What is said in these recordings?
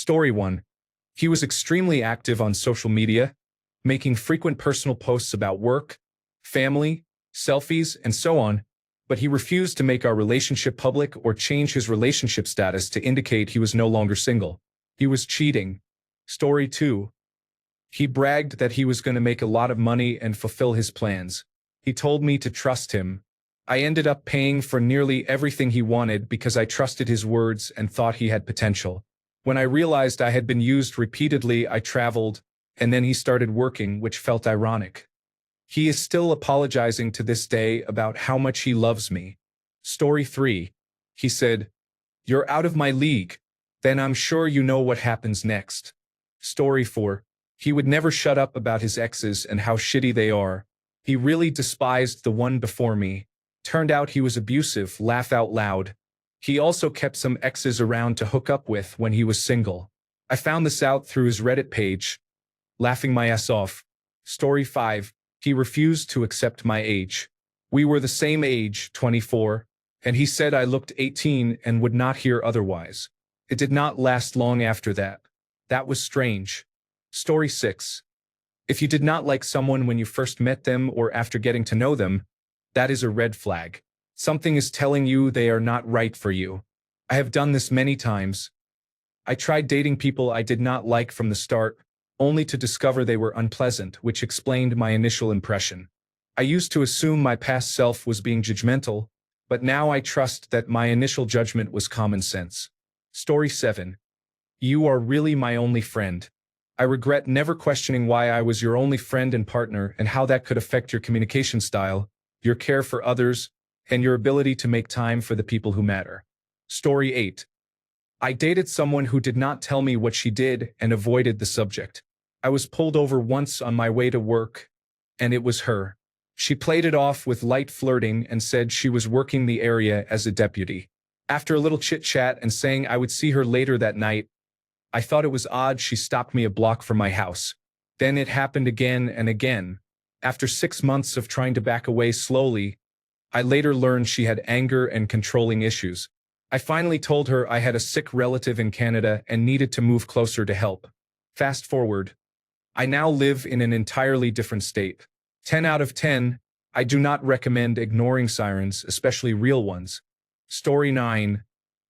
Story 1. He was extremely active on social media, making frequent personal posts about work, family, selfies, and so on, but he refused to make our relationship public or change his relationship status to indicate he was no longer single. He was cheating. Story 2. He bragged that he was going to make a lot of money and fulfill his plans. He told me to trust him. I ended up paying for nearly everything he wanted because I trusted his words and thought he had potential. When I realized I had been used repeatedly, I traveled, and then he started working, which felt ironic. He is still apologizing to this day about how much he loves me. Story 3. He said, "You're out of my league. Then I'm sure you know what happens next." Story 4. He would never shut up about his exes and how shitty they are. He really despised the one before me. Turned out he was abusive, laugh out loud. He also kept some exes around to hook up with when he was single. I found this out through his Reddit page. Laughing my ass off. Story 5. He refused to accept my age. We were the same age, 24, and he said I looked 18 and would not hear otherwise. It did not last long after that. That was strange. Story 6. If you did not like someone when you first met them or after getting to know them, that is a red flag. Something is telling you they are not right for you. I have done this many times. I tried dating people I did not like from the start, only to discover they were unpleasant, which explained my initial impression. I used to assume my past self was being judgmental, but now I trust that my initial judgment was common sense. Story 7. You are really my only friend. I regret never questioning why I was your only friend and partner and how that could affect your communication style, your care for others, and your ability to make time for the people who matter. Story 8. I dated someone who did not tell me what she did and avoided the subject. I was pulled over once on my way to work, and it was her. She played it off with light flirting and said she was working the area as a deputy. After a little chit-chat and saying I would see her later that night, I thought it was odd she stopped me a block from my house. Then it happened again and again. After 6 months of trying to back away slowly, I later learned she had anger and controlling issues. I finally told her I had a sick relative in Canada and needed to move closer to help. Fast forward. I now live in an entirely different state. 10 out of 10, I do not recommend ignoring sirens, especially real ones. Story 9.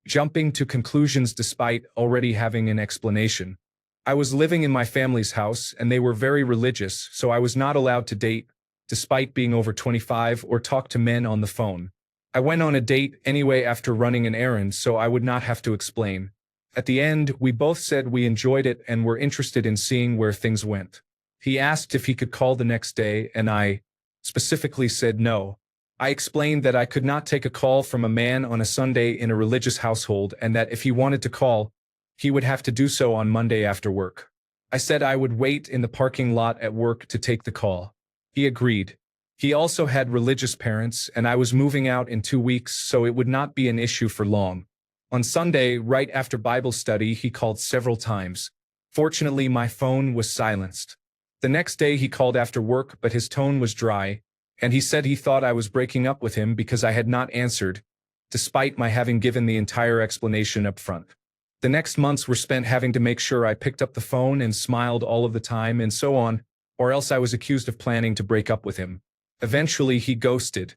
Jumping to conclusions despite already having an explanation. I was living in my family's house and they were very religious, so I was not allowed to date, despite being over 25, or talk to men on the phone. I went on a date anyway after running an errand so I would not have to explain. At the end, we both said we enjoyed it and were interested in seeing where things went. He asked if he could call the next day and I specifically said no. I explained that I could not take a call from a man on a Sunday in a religious household and that if he wanted to call, he would have to do so on Monday after work. I said I would wait in the parking lot at work to take the call. He agreed. He also had religious parents and I was moving out in 2 weeks, so it would not be an issue for long. On Sunday, right after Bible study, he called several times. Fortunately, my phone was silenced. The next day he called after work, but his tone was dry, and he said he thought I was breaking up with him because I had not answered, despite my having given the entire explanation up front. The next months were spent having to make sure I picked up the phone and smiled all of the time and so on, or else I was accused of planning to break up with him. Eventually, he ghosted.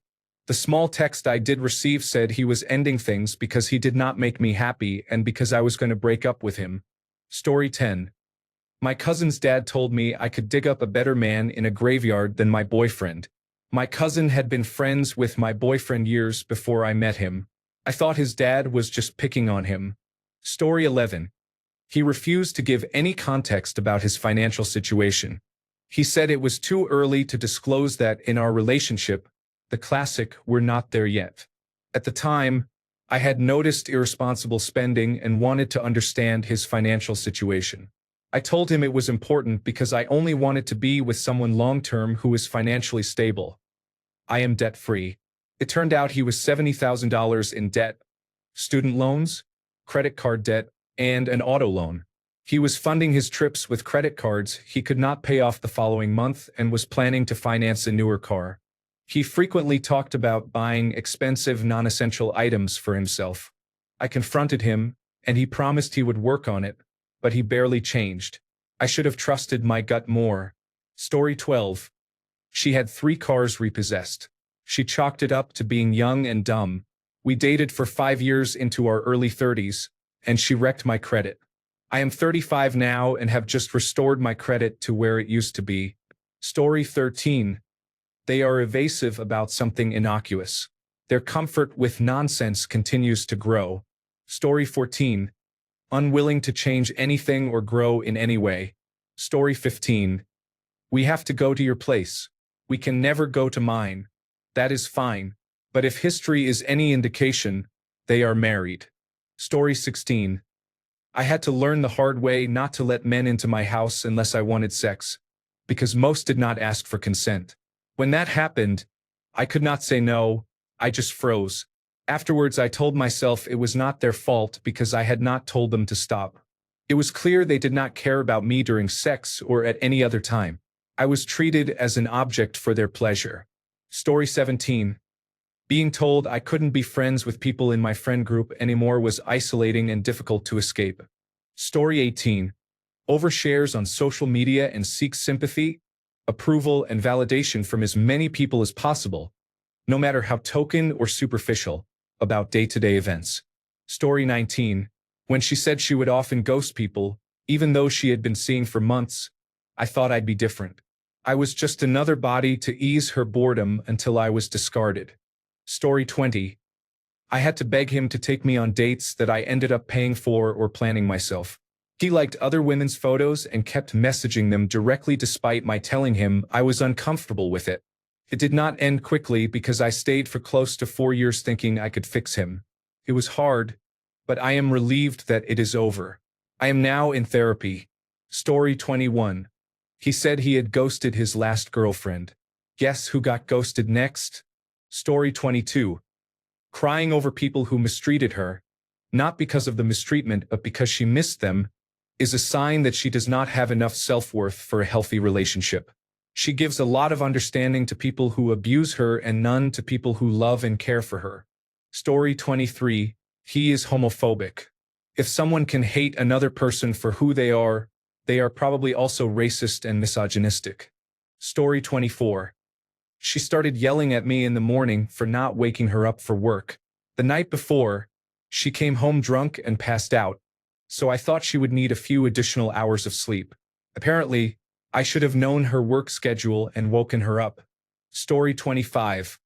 The small text I did receive said he was ending things because he did not make me happy and because I was going to break up with him. Story 10. My cousin's dad told me I could dig up a better man in a graveyard than my boyfriend. My cousin had been friends with my boyfriend years before I met him. I thought his dad was just picking on him. Story 11. He refused to give any context about his financial situation. He said it was too early to disclose that in our relationship, the classic "we're not there yet." At the time, I had noticed irresponsible spending and wanted to understand his financial situation. I told him it was important because I only wanted to be with someone long-term who is financially stable. I am debt-free. It turned out he was $70,000 in debt, student loans, credit card debt, and an auto loan. He was funding his trips with credit cards he could not pay off the following month and was planning to finance a newer car. He frequently talked about buying expensive non-essential items for himself. I confronted him, and he promised he would work on it, but he barely changed. I should have trusted my gut more. Story 12. She had 3 cars repossessed. She chalked it up to being young and dumb. We dated for 5 years into our early 30s, and she wrecked my credit. I am 35 now and have just restored my credit to where it used to be. Story 13. They are evasive about something innocuous. Their comfort with nonsense continues to grow. Story 14. Unwilling to change anything or grow in any way. Story 15. We have to go to your place. We can never go to mine. That is fine. But if history is any indication, they are married. Story 16. I had to learn the hard way not to let men into my house unless I wanted sex, because most did not ask for consent. When that happened, I could not say no, I just froze. Afterwards, I told myself it was not their fault because I had not told them to stop. It was clear they did not care about me during sex or at any other time. I was treated as an object for their pleasure. Story 17. Being told I couldn't be friends with people in my friend group anymore was isolating and difficult to escape. Story 18. Overshares on social media and seeks sympathy, approval, and validation from as many people as possible, no matter how token or superficial, about day-to-day events. Story 19. When she said she would often ghost people, even though she had been seeing for months, I thought I'd be different. I was just another body to ease her boredom until I was discarded. Story 20. I had to beg him to take me on dates that I ended up paying for or planning myself. He liked other women's photos and kept messaging them directly despite my telling him I was uncomfortable with it. It did not end quickly because I stayed for close to 4 years thinking I could fix him. It was hard, but I am relieved that it is over. I am now in therapy. Story 21. He said he had ghosted his last girlfriend. Guess who got ghosted next? Story 22. Crying over people who mistreated her, not because of the mistreatment but because she missed them, is a sign that she does not have enough self-worth for a healthy relationship. She gives a lot of understanding to people who abuse her and none to people who love and care for her. Story 23. He is homophobic. If someone can hate another person for who they are probably also racist and misogynistic. Story 24. She started yelling at me in the morning for not waking her up for work. The night before, she came home drunk and passed out, so I thought she would need a few additional hours of sleep. Apparently, I should have known her work schedule and woken her up. Story 25.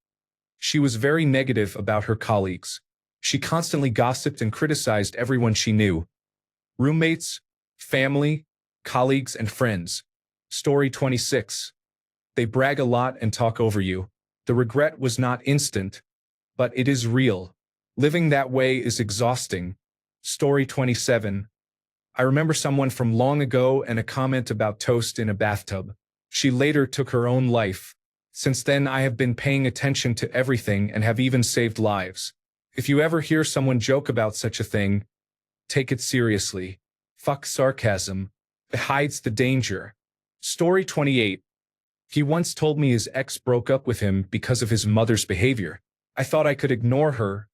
She was very negative about her colleagues. She constantly gossiped and criticized everyone she knew. Roommates, family, colleagues, and friends. Story 26. They brag a lot and talk over you. The regret was not instant, but it is real. Living that way is exhausting. Story 27. I remember someone from long ago and a comment about toast in a bathtub. She later took her own life. Since then, I have been paying attention to everything and have even saved lives. If you ever hear someone joke about such a thing, take it seriously. Fuck sarcasm. It hides the danger. Story 28. He once told me his ex broke up with him because of his mother's behavior. I thought I could ignore her,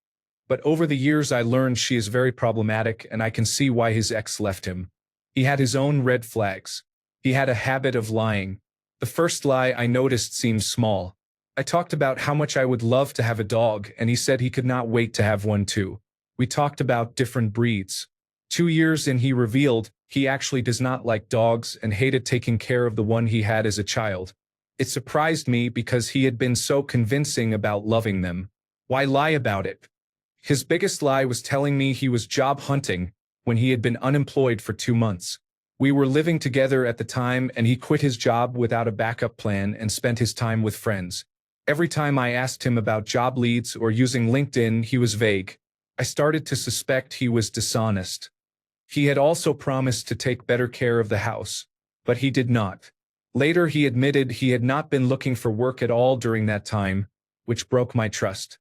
but over the years I learned she is very problematic and I can see why his ex left him. He had his own red flags. He had a habit of lying. The first lie I noticed seemed small. I talked about how much I would love to have a dog, and he said he could not wait to have one too. We talked about different breeds. 2 years in, he revealed he actually does not like dogs and hated taking care of the one he had as a child. It surprised me because he had been so convincing about loving them. Why lie about it? His biggest lie was telling me he was job hunting when he had been unemployed for 2 months. We were living together at the time and he quit his job without a backup plan and spent his time with friends. Every time I asked him about job leads or using LinkedIn, he was vague. I started to suspect he was dishonest. He had also promised to take better care of the house, but he did not. Later, he admitted he had not been looking for work at all during that time, which broke my trust.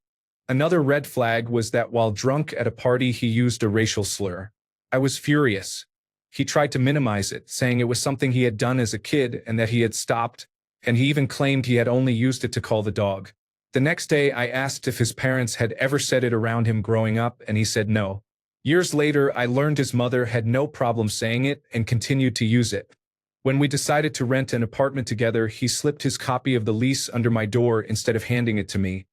Another red flag was that while drunk at a party, he used a racial slur. I was furious. He tried to minimize it, saying it was something he had done as a kid and that he had stopped, and he even claimed he had only used it to call the dog. The next day, I asked if his parents had ever said it around him growing up, and he said no. Years later, I learned his mother had no problem saying it and continued to use it. When we decided to rent an apartment together, he slipped his copy of the lease under my door instead of handing it to me,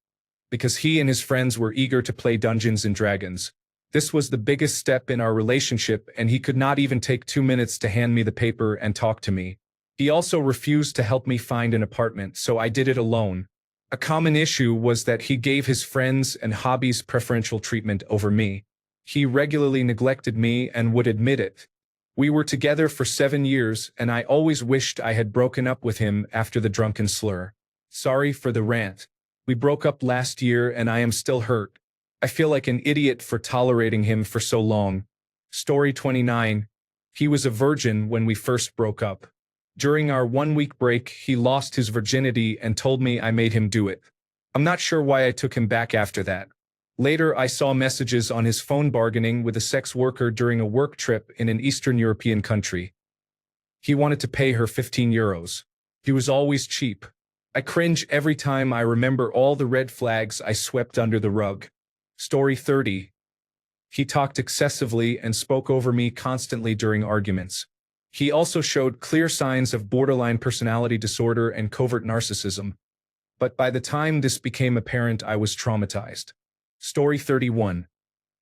because he and his friends were eager to play Dungeons and Dragons. This was the biggest step in our relationship, and he could not even take 2 minutes to hand me the paper and talk to me. He also refused to help me find an apartment, so I did it alone. A common issue was that he gave his friends and hobbies preferential treatment over me. He regularly neglected me and would admit it. We were together for 7 years, and I always wished I had broken up with him after the drunken slur. Sorry for the rant. We broke up last year, and I am still hurt. I feel like an idiot for tolerating him for so long. Story 29. He was a virgin when we first broke up. During our 1-week break, he lost his virginity and told me I made him do it. I'm not sure why I took him back after that. Later, I saw messages on his phone bargaining with a sex worker during a work trip in an Eastern European country. He wanted to pay her 15 euros. He was always cheap. I cringe every time I remember all the red flags I swept under the rug. Story 30. He talked excessively and spoke over me constantly during arguments. He also showed clear signs of borderline personality disorder and covert narcissism. But by the time this became apparent, I was traumatized. Story 31.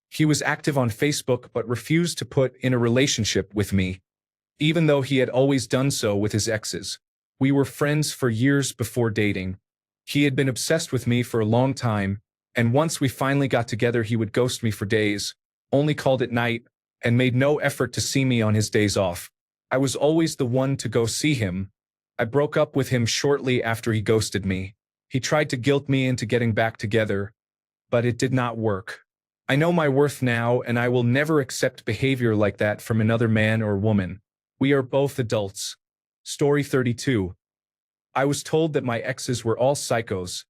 He was active on Facebook but refused to put in a relationship with me, even though he had always done so with his exes. We were friends for years before dating. He had been obsessed with me for a long time, and once we finally got together, he would ghost me for days, only called at night, and made no effort to see me on his days off. I was always the one to go see him. I broke up with him shortly after he ghosted me. He tried to guilt me into getting back together, but it did not work. I know my worth now, and I will never accept behavior like that from another man or woman. We are both adults. Story 32. I was told that my exes were all psychos,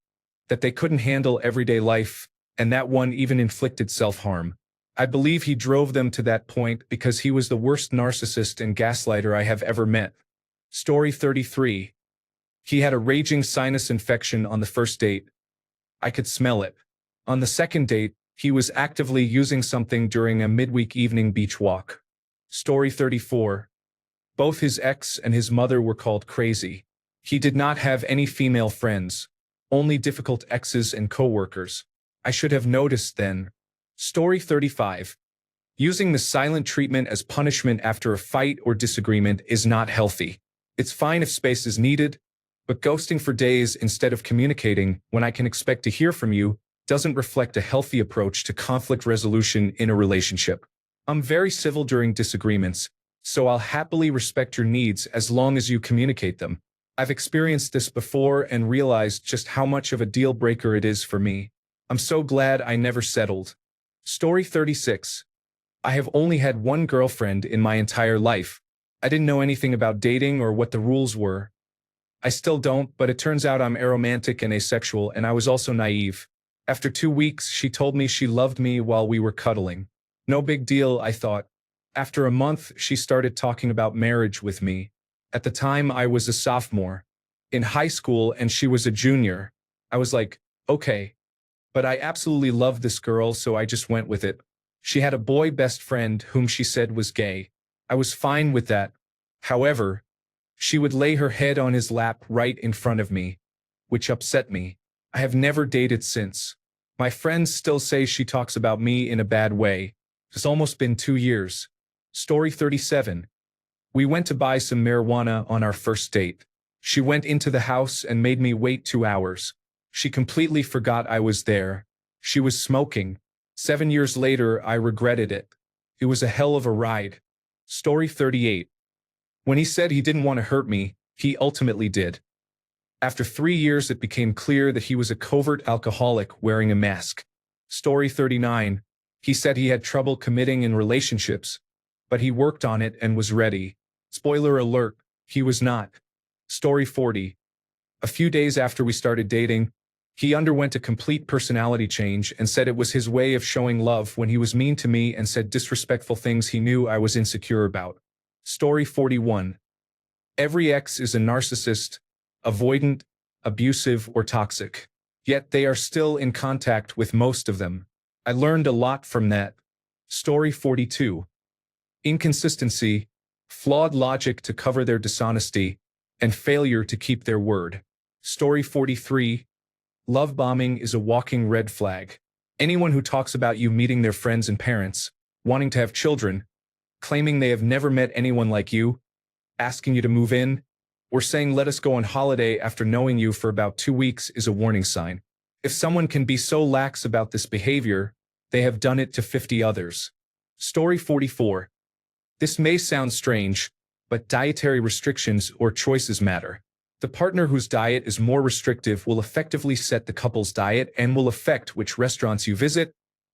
that they couldn't handle everyday life, and that one even inflicted self-harm. I believe he drove them to that point because he was the worst narcissist and gaslighter I have ever met. Story 33. He had a raging sinus infection on the first date. I could smell it. On the second date, he was actively using something during a midweek evening beach walk. Story 34. Both his ex and his mother were called crazy. He did not have any female friends, only difficult exes and coworkers. I should have noticed then. Story 35. Using the silent treatment as punishment after a fight or disagreement is not healthy. It's fine if space is needed, but ghosting for days instead of communicating when I can expect to hear from you doesn't reflect a healthy approach to conflict resolution in a relationship. I'm very civil during disagreements, so I'll happily respect your needs as long as you communicate them. I've experienced this before and realized just how much of a deal breaker it is for me. I'm so glad I never settled. Story 36. I have only had one girlfriend in my entire life. I didn't know anything about dating or what the rules were. I still don't, but it turns out I'm aromantic and asexual, and I was also naive. After 2 weeks, she told me she loved me while we were cuddling. No big deal, I thought. After a month, she started talking about marriage with me. At the time, I was a sophomore in high school and she was a junior. I was like, okay. But I absolutely loved this girl, so I just went with it. She had a boy best friend whom she said was gay. I was fine with that. However, she would lay her head on his lap right in front of me, which upset me. I have never dated since. My friends still say she talks about me in a bad way. It's almost been 2 years. Story 37. We went to buy some marijuana on our first date. She went into the house and made me wait 2 hours. She completely forgot I was there. She was smoking. 7 years later, I regretted it. It was a hell of a ride. Story 38. When he said he didn't want to hurt me, he ultimately did. After 3 years, it became clear that he was a covert alcoholic wearing a mask. Story 39. He said he had trouble committing in relationships, but he worked on it and was ready. Spoiler alert, he was not. Story 40. A few days after we started dating, he underwent a complete personality change and said it was his way of showing love when he was mean to me and said disrespectful things he knew I was insecure about. Story 41. Every ex is a narcissist, avoidant, abusive, or toxic. Yet they are still in contact with most of them. I learned a lot from that. Story 42. Inconsistency, flawed logic to cover their dishonesty, and failure to keep their word. Story 43. Love bombing is a walking red flag. Anyone who talks about you meeting their friends and parents, wanting to have children, claiming they have never met anyone like you, asking you to move in, or saying let us go on holiday after knowing you for about 2 weeks is a warning sign. If someone can be so lax about this behavior, they have done it to 50 others. Story 44. This may sound strange, but dietary restrictions or choices matter. The partner whose diet is more restrictive will effectively set the couple's diet and will affect which restaurants you visit,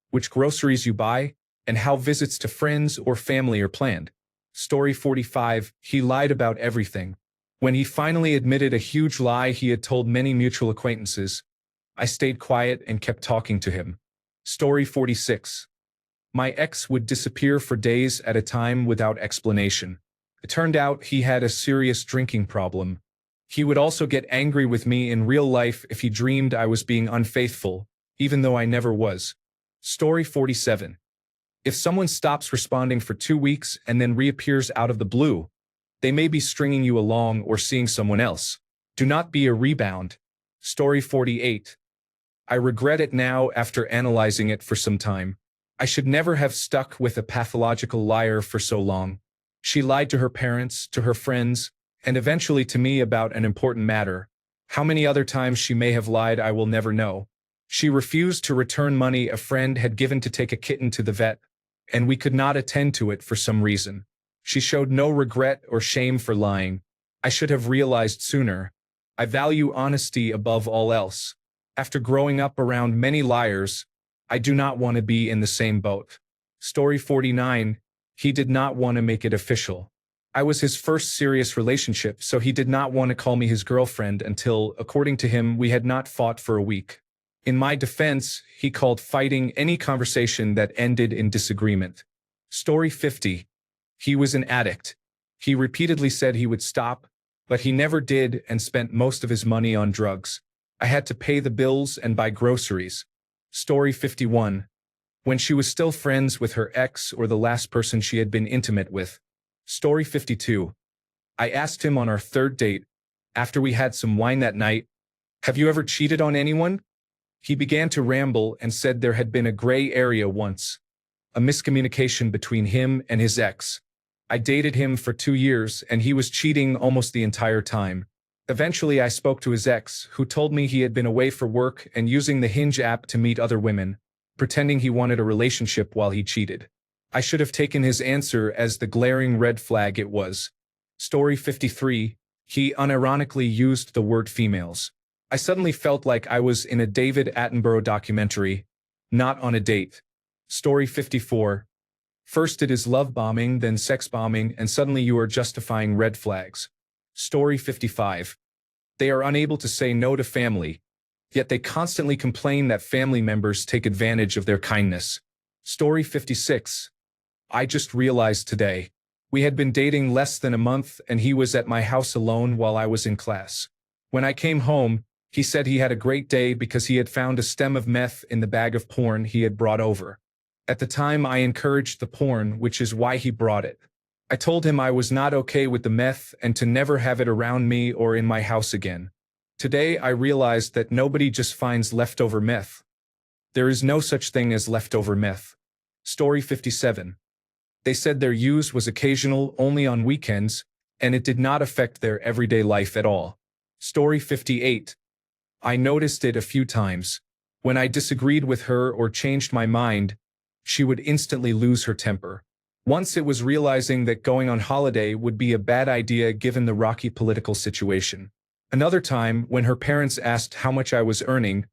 which groceries you buy, and how visits to friends or family are planned. Story 45. He lied about everything. When he finally admitted a huge lie he had told many mutual acquaintances, I stayed quiet and kept talking to him. Story 46. My ex would disappear for days at a time without explanation. It turned out he had a serious drinking problem. He would also get angry with me in real life if he dreamed I was being unfaithful, even though I never was. Story 47. If someone stops responding for 2 weeks and then reappears out of the blue, they may be stringing you along or seeing someone else. Do not be a rebound. Story 48. I regret it now after analyzing it for some time. I should never have stuck with a pathological liar for so long. She lied to her parents, to her friends, and eventually to me about an important matter. How many other times she may have lied I will never know. She refused to return money a friend had given to take a kitten to the vet, and we could not attend to it for some reason. She showed no regret or shame for lying. I should have realized sooner. I value honesty above all else. After growing up around many liars, I do not want to be in the same boat. Story 49. He did not want to make it official. I was his first serious relationship, so he did not want to call me his girlfriend until, according to him, we had not fought for a week. In my defense, he called fighting any conversation that ended in disagreement. Story 50. He was an addict. He repeatedly said he would stop, but he never did and spent most of his money on drugs. I had to pay the bills and buy groceries. Story 51. When she was still friends with her ex or the last person she had been intimate with. Story 52. I asked him on our third date, after we had some wine that night, have you ever cheated on anyone? He began to ramble and said there had been a gray area once, a miscommunication between him and his ex. I dated him for 2 years and he was cheating almost the entire time. Eventually I spoke to his ex, who told me he had been away for work and using the Hinge app to meet other women, pretending he wanted a relationship while he cheated. I should have taken his answer as the glaring red flag it was. Story 53. He unironically used the word females. I suddenly felt like I was in a David Attenborough documentary, not on a date. Story 54. First it is love bombing, then sex bombing, and suddenly you are justifying red flags. Story 55. They are unable to say no to family, yet they constantly complain that family members take advantage of their kindness. Story 56. I just realized today. We had been dating less than a month and he was at my house alone while I was in class. When I came home, he said he had a great day because he had found a stem of meth in the bag of porn he had brought over. At the time I encouraged the porn, which is why he brought it. I told him I was not okay with the meth and to never have it around me or in my house again. Today I realized that nobody just finds leftover meth. There is no such thing as leftover meth. Story 57. They said their use was occasional, only on weekends, and it did not affect their everyday life at all. Story 58. I noticed it a few times. When I disagreed with her or changed my mind, she would instantly lose her temper. Once it was realizing that going on holiday would be a bad idea given the rocky political situation. Another time, when her parents asked how much I was earning,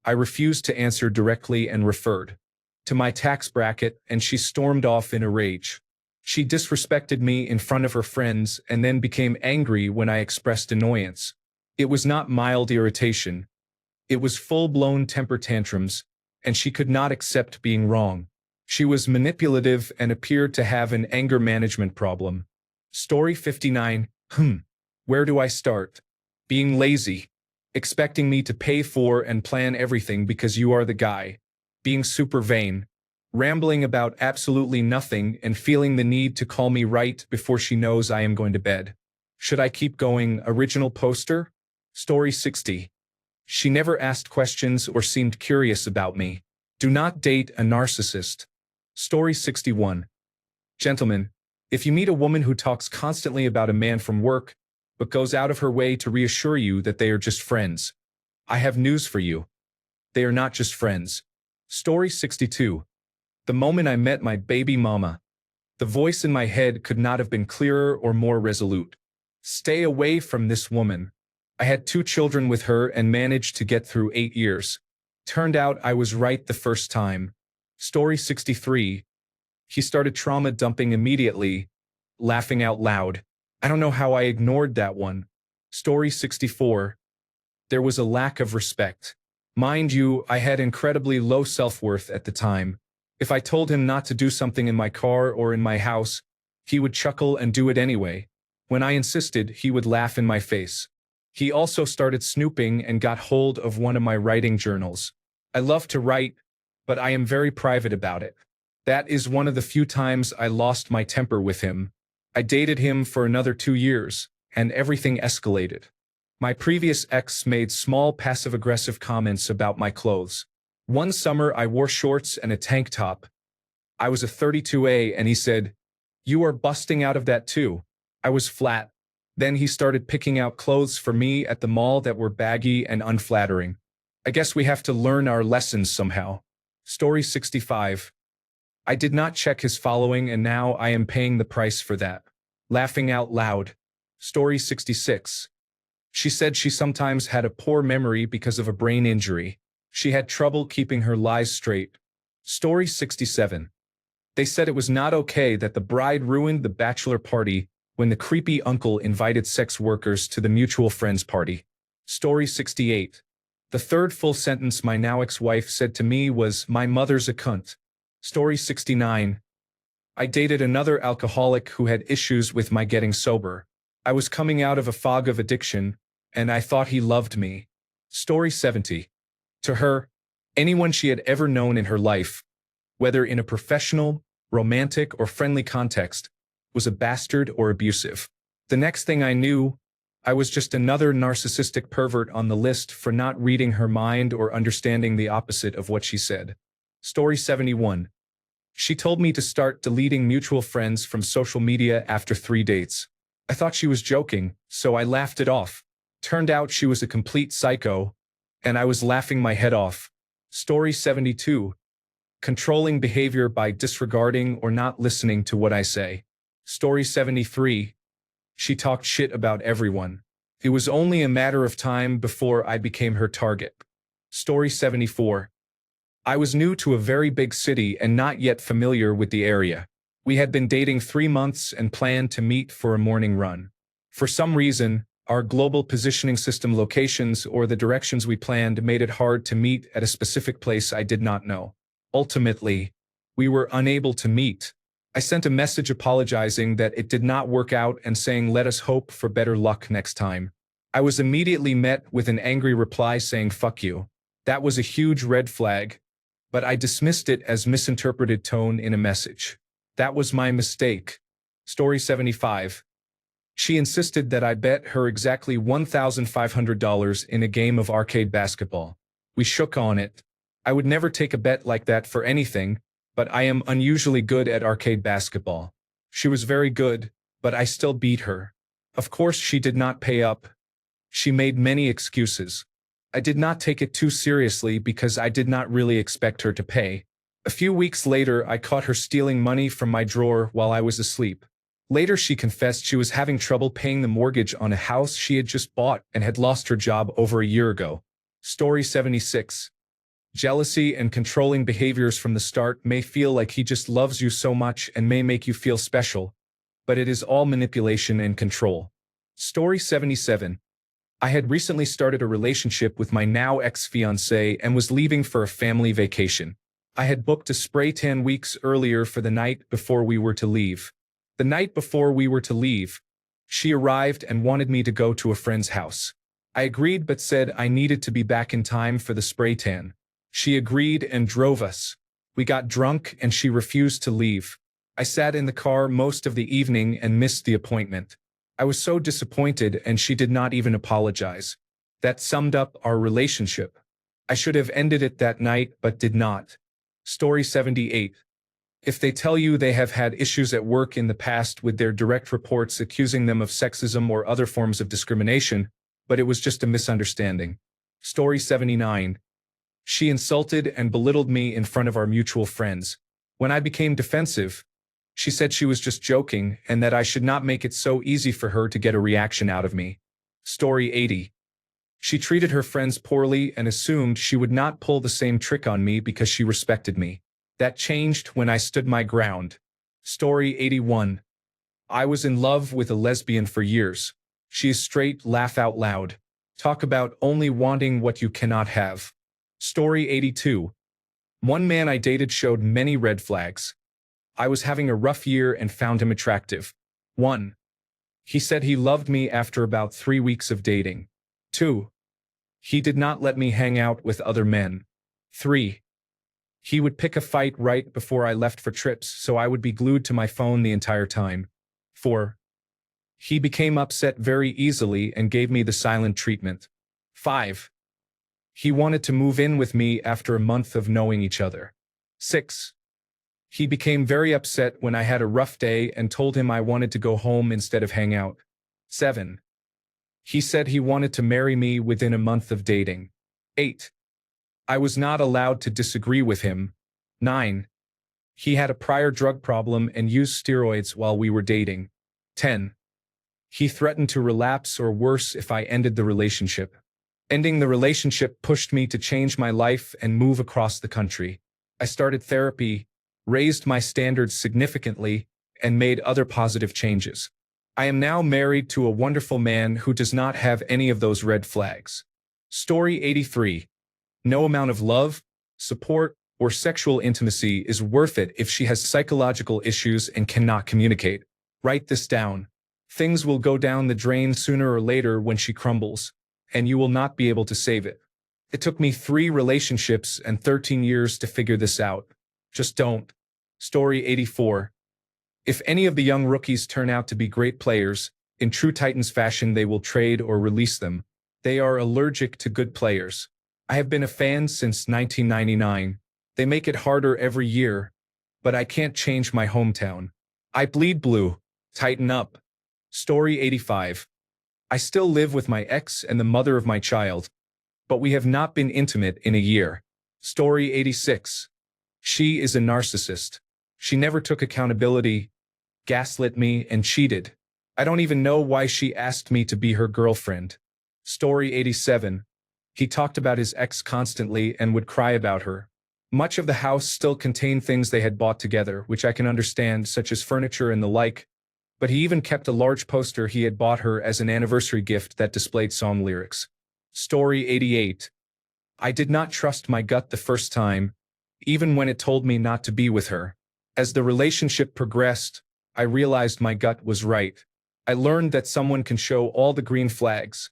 I refused to answer directly and referred to my tax bracket, and she stormed off in a rage. She disrespected me in front of her friends and then became angry when I expressed annoyance. It was not mild irritation. It was full-blown temper tantrums, and she could not accept being wrong. She was manipulative and appeared to have an anger management problem. Story 59. Where do I start? Being lazy. Expecting me to pay for and plan everything because you are the guy. Being super vain. rambling about absolutely nothing and feeling the need to call me right before she knows I am going to bed. Should I keep going? Original poster? Story 60. She never asked questions or seemed curious about me. Do not date a narcissist. Story 61. Gentlemen, if you meet a woman who talks constantly about a man from work, but goes out of her way to reassure you that they are just friends, I have news for you. They are not just friends. Story 62. The moment I met my baby mama, the voice in my head could not have been clearer or more resolute. Stay away from this woman. I had 2 children with her and managed to get through 8 years. Turned out I was right the first time. Story 63. He started trauma dumping immediately, laughing out loud. I don't know how I ignored that one. Story 64. There was a lack of respect. Mind you, I had incredibly low self-worth at the time. If I told him not to do something in my car or in my house, he would chuckle and do it anyway. When I insisted, he would laugh in my face. He also started snooping and got hold of one of my writing journals. I love to write, but I am very private about it. That is one of the few times I lost my temper with him. I dated him for another 2 years, and everything escalated. My previous ex made small passive-aggressive comments about my clothes. One summer I wore shorts and a tank top. I was a 32A and he said, "You are busting out of that too." I was flat. Then he started picking out clothes for me at the mall that were baggy and unflattering. I guess we have to learn our lessons somehow. Story 65. I did not check his following and now I am paying the price for that. Laughing out loud. Story 66. She said she sometimes had a poor memory because of a brain injury. She had trouble keeping her lies straight. Story 67. They said it was not okay that the bride ruined the bachelor party when the creepy uncle invited sex workers to the mutual friends party. Story 68. The third full sentence my now ex-wife said to me was, "My mother's a cunt." Story 69. I dated another alcoholic who had issues with my getting sober. I was coming out of a fog of addiction, and I thought he loved me. Story 70. To her, anyone she had ever known in her life, whether in a professional, romantic, or friendly context, was a bastard or abusive. The next thing I knew, I was just another narcissistic pervert on the list for not reading her mind or understanding the opposite of what she said. Story 71. She told me to start deleting mutual friends from social media after 3 dates. I thought she was joking, so I laughed it off. Turned out she was a complete psycho, and I was laughing my head off. Story 72. Controlling behavior by disregarding or not listening to what I say. Story 73. She talked shit about everyone. It was only a matter of time before I became her target. Story 74. I was new to a very big city and not yet familiar with the area. We had been dating 3 months and planned to meet for a morning run. For some reason, our global positioning system locations or the directions we planned made it hard to meet at a specific place I did not know. Ultimately, we were unable to meet. I sent a message apologizing that it did not work out and saying let us hope for better luck next time. I was immediately met with an angry reply saying fuck you. That was a huge red flag, but I dismissed it as misinterpreted tone in a message. That was my mistake. Story 75. She insisted that I bet her exactly $1,500 in a game of arcade basketball. We shook on it. I would never take a bet like that for anything, but I am unusually good at arcade basketball. She was very good, but I still beat her. Of course she did not pay up. She made many excuses. I did not take it too seriously because I did not really expect her to pay. A few weeks later, I caught her stealing money from my drawer while I was asleep. Later, she confessed she was having trouble paying the mortgage on a house she had just bought and had lost her job over a year ago. Story 76. Jealousy and controlling behaviors from the start may feel like he just loves you so much and may make you feel special, but it is all manipulation and control. Story 77. I had recently started a relationship with my now ex-fiancé and was leaving for a family vacation. I had booked a spray tan weeks earlier for the night before we were to leave. The night before we were to leave, she arrived and wanted me to go to a friend's house. I agreed but said I needed to be back in time for the spray tan. She agreed and drove us. We got drunk and she refused to leave. I sat in the car most of the evening and missed the appointment. I was so disappointed and she did not even apologize. That summed up our relationship. I should have ended it that night but did not. Story 78. If they tell you they have had issues at work in the past with their direct reports accusing them of sexism or other forms of discrimination, but it was just a misunderstanding. Story 79. She insulted and belittled me in front of our mutual friends. When I became defensive, she said she was just joking and that I should not make it so easy for her to get a reaction out of me. Story 80. She treated her friends poorly and assumed she would not pull the same trick on me because she respected me. That changed when I stood my ground. Story 81. I was in love with a lesbian for years. She is straight, laugh out loud. Talk about only wanting what you cannot have. Story 82. One man I dated showed many red flags. I was having a rough year and found him attractive. 1. He said he loved me after about 3 weeks of dating. 2. He did not let me hang out with other men. 3. He would pick a fight right before I left for trips, so I would be glued to my phone the entire time. 4. He became upset very easily and gave me the silent treatment. 5. He wanted to move in with me after a month of knowing each other. 6. He became very upset when I had a rough day and told him I wanted to go home instead of hang out. 7. He said he wanted to marry me within a month of dating. 8. I was not allowed to disagree with him. 9. He had a prior drug problem and used steroids while we were dating. 10. He threatened to relapse or worse if I ended the relationship. Ending the relationship pushed me to change my life and move across the country. I started therapy, raised my standards significantly, and made other positive changes. I am now married to a wonderful man who does not have any of those red flags. Story 83. No amount of love, support, or sexual intimacy is worth it if she has psychological issues and cannot communicate. Write this down. Things will go down the drain sooner or later when she crumbles, and you will not be able to save it. It took me 3 relationships and 13 years to figure this out. Just don't. Story 84. If any of the young rookies turn out to be great players, in true Titans fashion they will trade or release them. They are allergic to good players. I have been a fan since 1999. They make it harder every year, but I can't change my hometown. I bleed blue. Tighten up. Story 85. I still live with my ex and the mother of my child, but we have not been intimate in a year. Story 86. She is a narcissist. She never took accountability, gaslit me, and cheated. I don't even know why she asked me to be her girlfriend. Story 87. He talked about his ex constantly and would cry about her. Much of the house still contained things they had bought together, which I can understand, such as furniture and the like, but he even kept a large poster he had bought her as an anniversary gift that displayed song lyrics. Story 88. I did not trust my gut the first time, even when it told me not to be with her. As the relationship progressed, I realized my gut was right. I learned that someone can show all the green flags,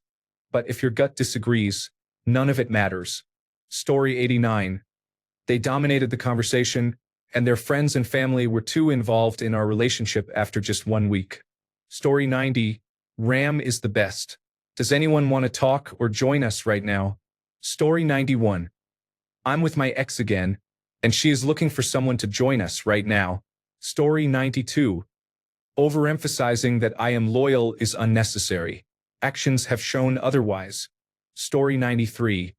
but if your gut disagrees, none of it matters. Story 89. They dominated the conversation, and their friends and family were too involved in our relationship after just 1 week. Story 90. Ram is the best. Does anyone want to talk or join us right now? Story 91. I'm with my ex again, and she is looking for someone to join us right now. Story 92. Overemphasizing that I am loyal is unnecessary. Actions have shown otherwise. Story 93.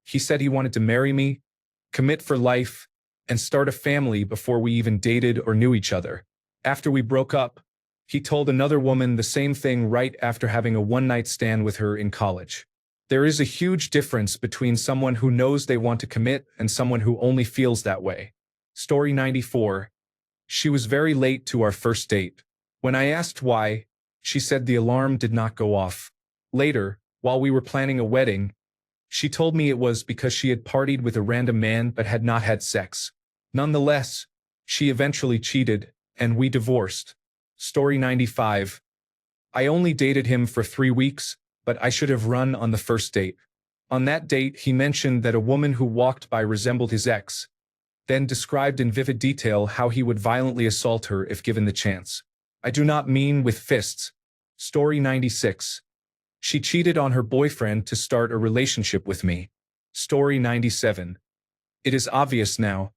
He said he wanted to marry me, commit for life, and start a family before we even dated or knew each other. After we broke up, he told another woman the same thing right after having a one-night stand with her in college. There is a huge difference between someone who knows they want to commit and someone who only feels that way. Story 94. She was very late to our first date. When I asked why, she said the alarm did not go off. Later, while we were planning a wedding, she told me it was because she had partied with a random man but had not had sex. Nonetheless, she eventually cheated, and we divorced. Story 95. I only dated him for 3 weeks, but I should have run on the first date. On that date, he mentioned that a woman who walked by resembled his ex, then described in vivid detail how he would violently assault her if given the chance. I do not mean with fists. Story 96. She cheated on her boyfriend to start a relationship with me. Story 97. It is obvious now.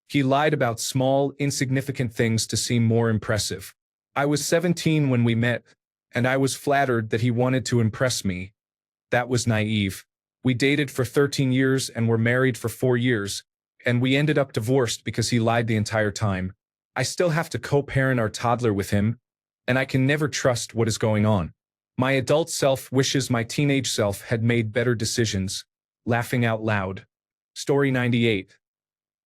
He lied about small, insignificant things to seem more impressive. I was 17 when we met, and I was flattered that he wanted to impress me. That was naive. We dated for 13 years and were married for 4 years, and we ended up divorced because he lied the entire time. I still have to co-parent our toddler with him, and I can never trust what is going on. My adult self wishes my teenage self had made better decisions. Laughing out loud. Story 98.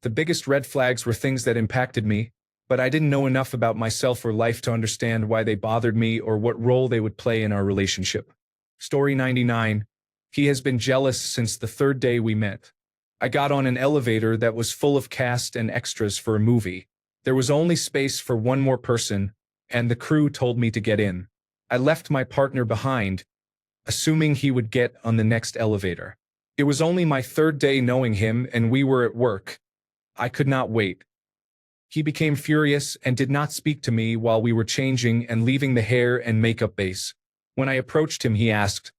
The biggest red flags were things that impacted me, but I didn't know enough about myself or life to understand why they bothered me or what role they would play in our relationship. Story 99. He has been jealous since the third day we met. I got on an elevator that was full of cast and extras for a movie. There was only space for one more person, and the crew told me to get in. I left my partner behind, assuming he would get on the next elevator. It was only my third day knowing him and we were at work. I could not wait. He became furious and did not speak to me while we were changing and leaving the hair and makeup base. When I approached him, he asked,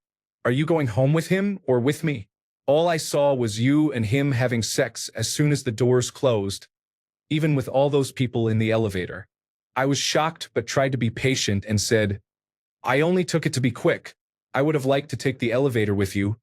"Are you going home with him or with me?" All I saw was you and him having sex as soon as the doors closed, even with all those people in the elevator. I was shocked but tried to be patient and said, "I only took it to be quick. I would have liked to take the elevator with you,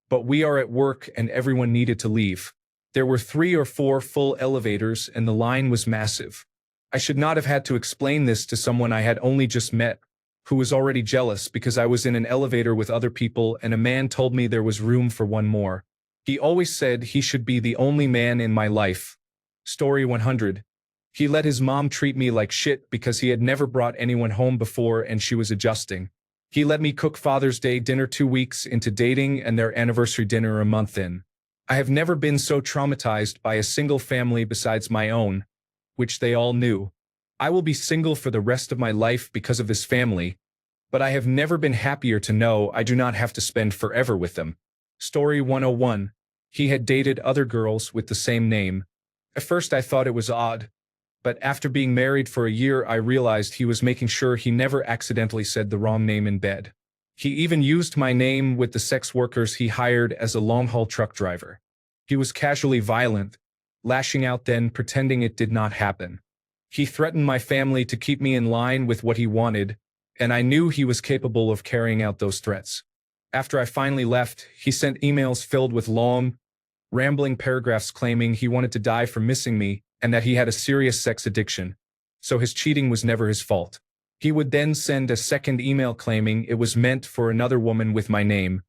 but we are at work and everyone needed to leave." There were 3 or 4 full elevators and the line was massive. I should not have had to explain this to someone I had only just met, who was already jealous because I was in an elevator with other people and a man told me there was room for one more. He always said he should be the only man in my life. Story 100. He let his mom treat me like shit because he had never brought anyone home before and she was adjusting. He let me cook Father's Day dinner 2 weeks into dating and their anniversary dinner a month in. I have never been so traumatized by a single family besides my own, which they all knew. I will be single for the rest of my life because of this family, but I have never been happier to know I do not have to spend forever with them. Story 101. He had dated other girls with the same name. At first I thought it was odd, but after being married for a year I realized he was making sure he never accidentally said the wrong name in bed. He even used my name with the sex workers he hired as a long-haul truck driver. He was casually violent, lashing out then pretending it did not happen. He threatened my family to keep me in line with what he wanted, and I knew he was capable of carrying out those threats. After I finally left, he sent emails filled with long, rambling paragraphs claiming he wanted to die for missing me and that he had a serious sex addiction, so his cheating was never his fault. He would then send a second email claiming it was meant for another woman with my name.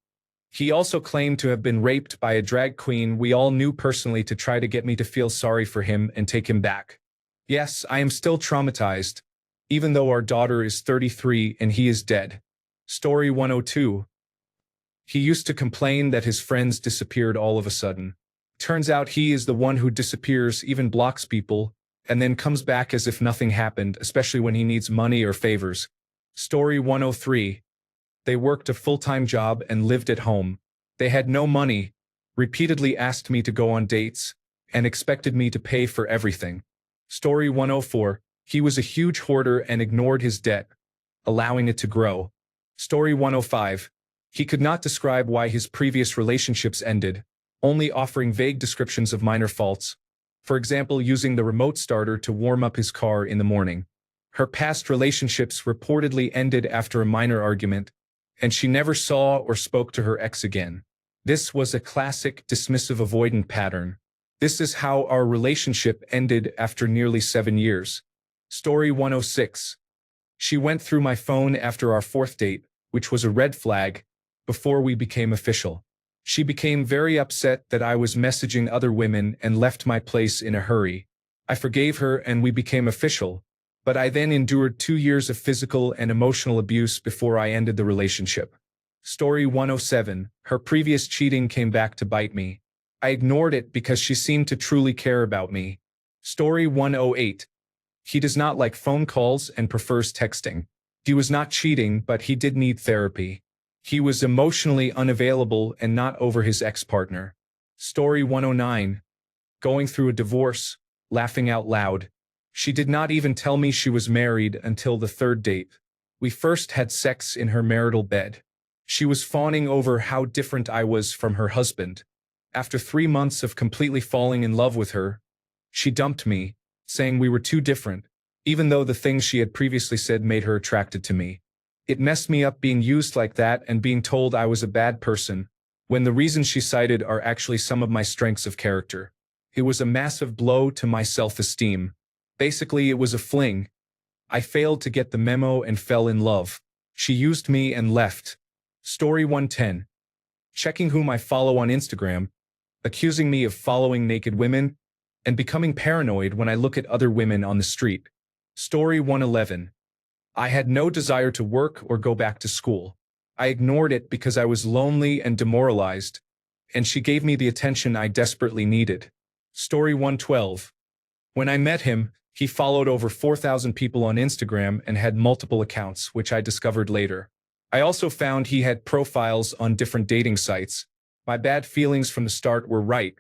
He also claimed to have been raped by a drag queen we all knew personally to try to get me to feel sorry for him and take him back. Yes, I am still traumatized, even though our daughter is 33 and he is dead. Story 102. He used to complain that his friends disappeared all of a sudden. Turns out he is the one who disappears, even blocks people, and then comes back as if nothing happened, especially when he needs money or favors. Story 103. They worked a full-time job and lived at home. They had no money, repeatedly asked me to go on dates, and expected me to pay for everything. Story 104. He was a huge hoarder and ignored his debt, allowing it to grow. Story 105. He could not describe why his previous relationships ended, only offering vague descriptions of minor faults. For example, using the remote starter to warm up his car in the morning. Her past relationships reportedly ended after a minor argument, and she never saw or spoke to her ex again. This was a classic dismissive avoidant pattern. This is how our relationship ended after nearly 7 years. Story 106. She went through my phone after our 4th date, which was a red flag, before we became official. She became very upset that I was messaging other women and left my place in a hurry. I forgave her and we became official, but I then endured 2 years of physical and emotional abuse before I ended the relationship. Story 107. Her previous cheating came back to bite me. I ignored it because she seemed to truly care about me. Story 108. He does not like phone calls and prefers texting. He was not cheating, but he did need therapy. He was emotionally unavailable and not over his ex-partner. Story 109. going through a divorce, laughing out loud. She did not even tell me she was married until the third date. We first had sex in her marital bed. She was fawning over how different I was from her husband. After 3 months of completely falling in love with her, she dumped me, saying we were too different, even though the things she had previously said made her attracted to me. It messed me up being used like that and being told I was a bad person, when the reasons she cited are actually some of my strengths of character. It was a massive blow to my self-esteem. Basically, it was a fling. I failed to get the memo and fell in love. She used me and left. Story 110. Checking whom I follow on Instagram, accusing me of following naked women, and becoming paranoid when I look at other women on the street. Story 111. I had no desire to work or go back to school. I ignored it because I was lonely and demoralized, and she gave me the attention I desperately needed. Story 112. When I met him, he followed over 4,000 people on Instagram and had multiple accounts, which I discovered later. I also found he had profiles on different dating sites. My bad feelings from the start were right.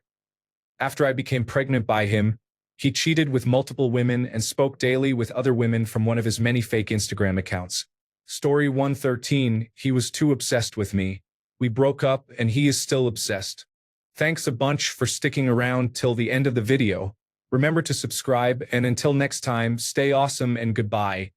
After I became pregnant by him, he cheated with multiple women and spoke daily with other women from one of his many fake Instagram accounts. Story 113. He was too obsessed with me. We broke up and he is still obsessed. Thanks a bunch for sticking around till the end of the video. Remember to subscribe, and until next time, stay awesome and goodbye.